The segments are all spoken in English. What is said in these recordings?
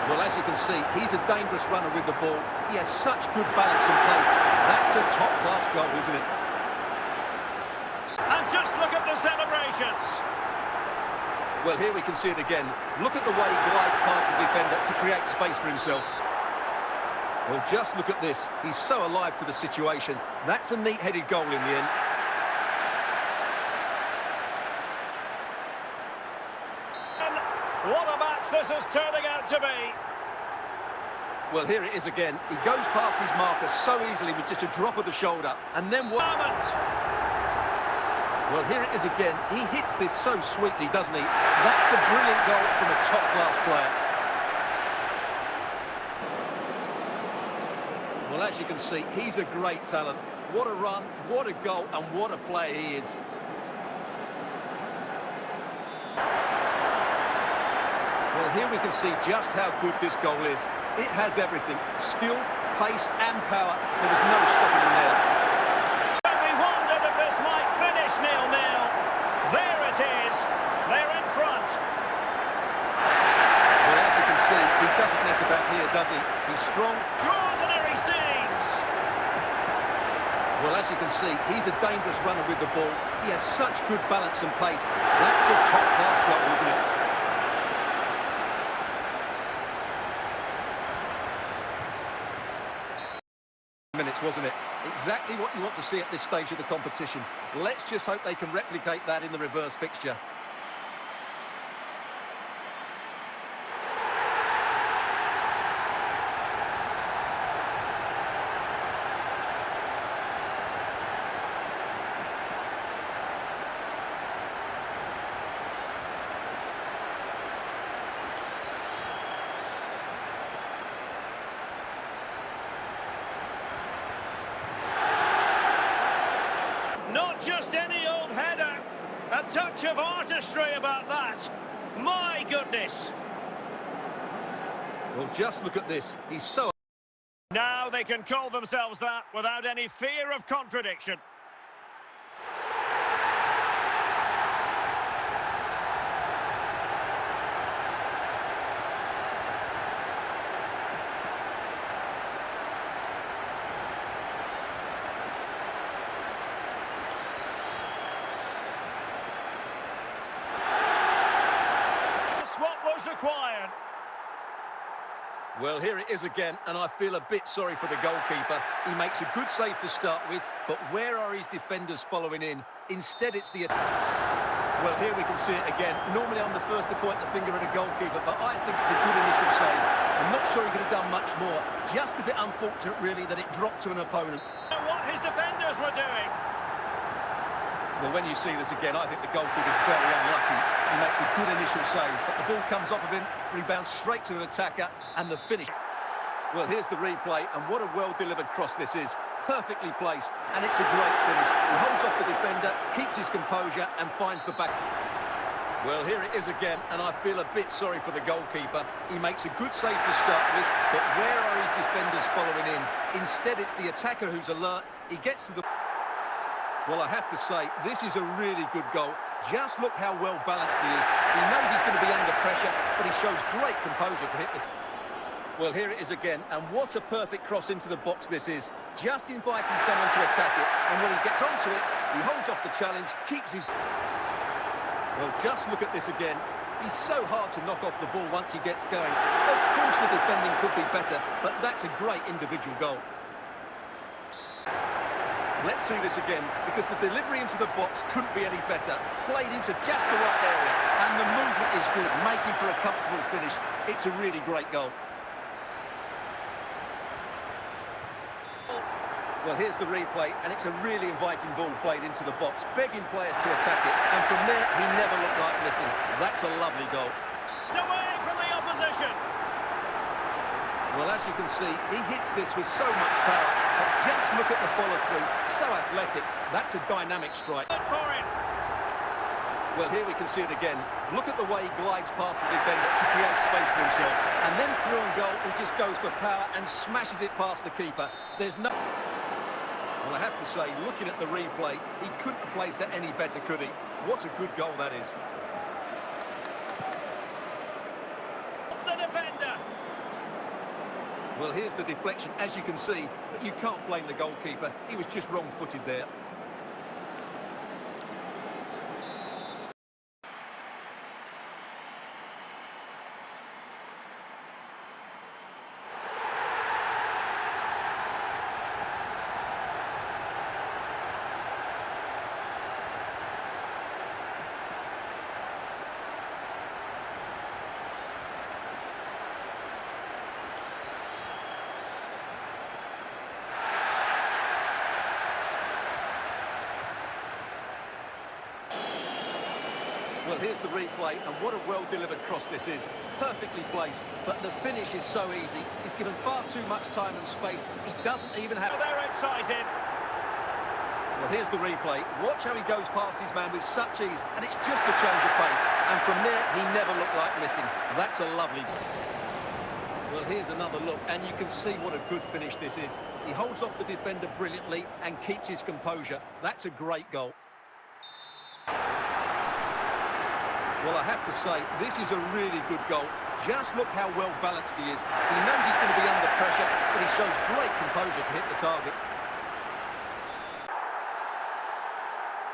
Well, as you can see, he's a dangerous runner with the ball. He has such good balance and pace. That's a top-class goal, isn't it? And just look at the celebrations. Well, here we can see it again. Look at the way he glides past the defender to create space for himself. Well, just look at this. He's so alive to the situation. That's a neat-headed goal in the end. What a match this is turning out to be. Well, here it is again. He goes past his marker so easily with just a drop of the shoulder. And then what? Well, here it is again. He hits this so sweetly, doesn't he? That's a brilliant goal from a top-class player. Well, as you can see, he's a great talent. What a run, what a goal, and what a player he is. Well, here we can see just how good this goal is. It has everything. Skill, pace, and power. There was no stopping him there. We wondered if this might finish 0-0. There it is. They're in front. Well, as you can see, he doesn't mess about here, does he? He's strong. Extraordinary scenes. Well, as you can see, he's a dangerous runner with the ball. He has such good balance and pace. That's a top-class goal, isn't it? Minutes, wasn't it? Exactly what you want to see at this stage of the competition. Let's just hope they can replicate that in the reverse fixture. Not just any old header. A touch of artistry about that. My goodness. Well, just look at this. He's so... Now they can call themselves that without any fear of contradiction. Required. Well, here it is again, and I feel a bit sorry for the goalkeeper. He makes a good save to start with, but where are his defenders following in? Instead, it's the... Well, here we can see it again. Normally, I'm the first to point the finger at a goalkeeper, but I think it's a good initial save. I'm not sure he could have done much more. Just a bit unfortunate, really, that it dropped to an opponent. What his defenders were doing. Well, when you see this again, I think the goalkeeper's very unlucky. He makes a good initial save, but the ball comes off of him, rebounds straight to an attacker, and the finish. Well, here's the replay, and what a well-delivered cross this is. Perfectly placed, and it's a great finish. He holds off the defender, keeps his composure, and finds the back. Well, here it is again, and I feel a bit sorry for the goalkeeper. He makes a good save to start with, but where are his defenders following in? Instead, it's the attacker who's alert. He gets to the... Well, I have to say, this is a really good goal. Just look how well balanced he is. He knows he's going to be under pressure, but he shows great composure to hit the... Well, here it is again, and what a perfect cross into the box this is. Just inviting someone to attack it, and when he gets onto it, he holds off the challenge, keeps his... Well, just look at this again. He's so hard to knock off the ball once he gets going. Of course, the defending could be better, but that's a great individual goal. Let's see this again, because the delivery into the box couldn't be any better. Played into just the right area, and the movement is good, making for a comfortable finish. It's a really great goal. Well, here's the replay, and it's a really inviting ball played into the box, begging players to attack it, and from there, he never looked like missing. That's a lovely goal. Away from the opposition. Well, as you can see, he hits this with so much power, but just look at the follow-through, so athletic. That's a dynamic strike. Good for him. Well, here we can see it again. Look at the way he glides past the defender to create space for himself, and then through on goal, he just goes for power and smashes it past the keeper. There's no... Well, I have to say, looking at the replay, he couldn't have placed that any better, could he? What a good goal that is. The defender. Well, here's the deflection, as you can see, but you can't blame the goalkeeper. He was just wrong-footed there. Well, here's the replay, and what a well-delivered cross this is. Perfectly placed, but the finish is so easy. He's given far too much time and space. He doesn't even have... Oh, they're excited. Well, here's the replay. Watch how he goes past his man with such ease, and it's just a change of pace. And from there, he never looked like missing. That's a lovely... Well, here's another look, and you can see what a good finish this is. He holds off the defender brilliantly and keeps his composure. That's a great goal. Well, I have to say, this is a really good goal. Just look how well balanced he is. He knows he's going to be under pressure, but he shows great composure to hit the target.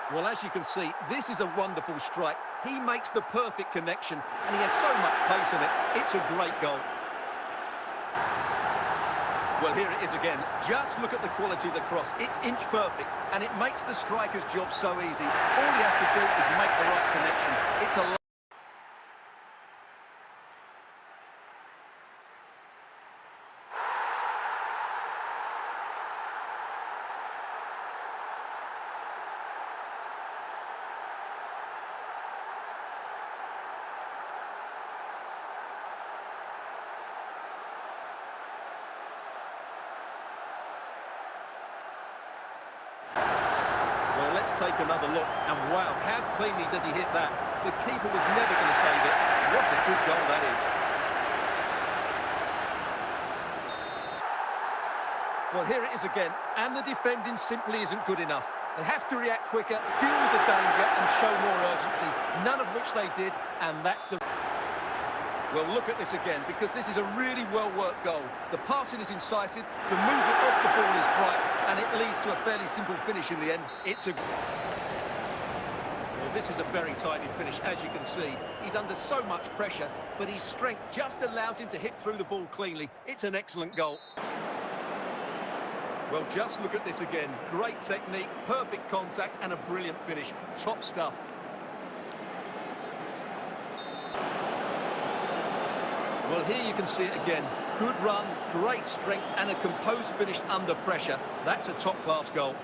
Well, as you can see, this is a wonderful strike. He makes the perfect connection, and he has so much pace in it. It's a great goal. Well, here it is again. Just look at the quality of the cross. It's inch perfect, and it makes the striker's job so easy. All he has to do is make the right connection. It's a... Let's take another look, and wow, how cleanly does he hit that? The keeper was never going to save it. What a good goal that is. Well, here it is again, and the defending simply isn't good enough. They have to react quicker, deal with the danger, and show more urgency, none of which they did, and that's the... Well, look at this again, because this is a really well-worked goal. The passing is incisive, the movement off the ball is bright, and it leads to a fairly simple finish in the end. It's a... Well, this is a very tidy finish, as you can see. He's under so much pressure, but his strength just allows him to hit through the ball cleanly. It's an excellent goal. Well, just look at this again. Great technique, perfect contact, and a brilliant finish. Top stuff. Well, here you can see it again. Good run, great strength, and a composed finish under pressure. That's a top-class goal.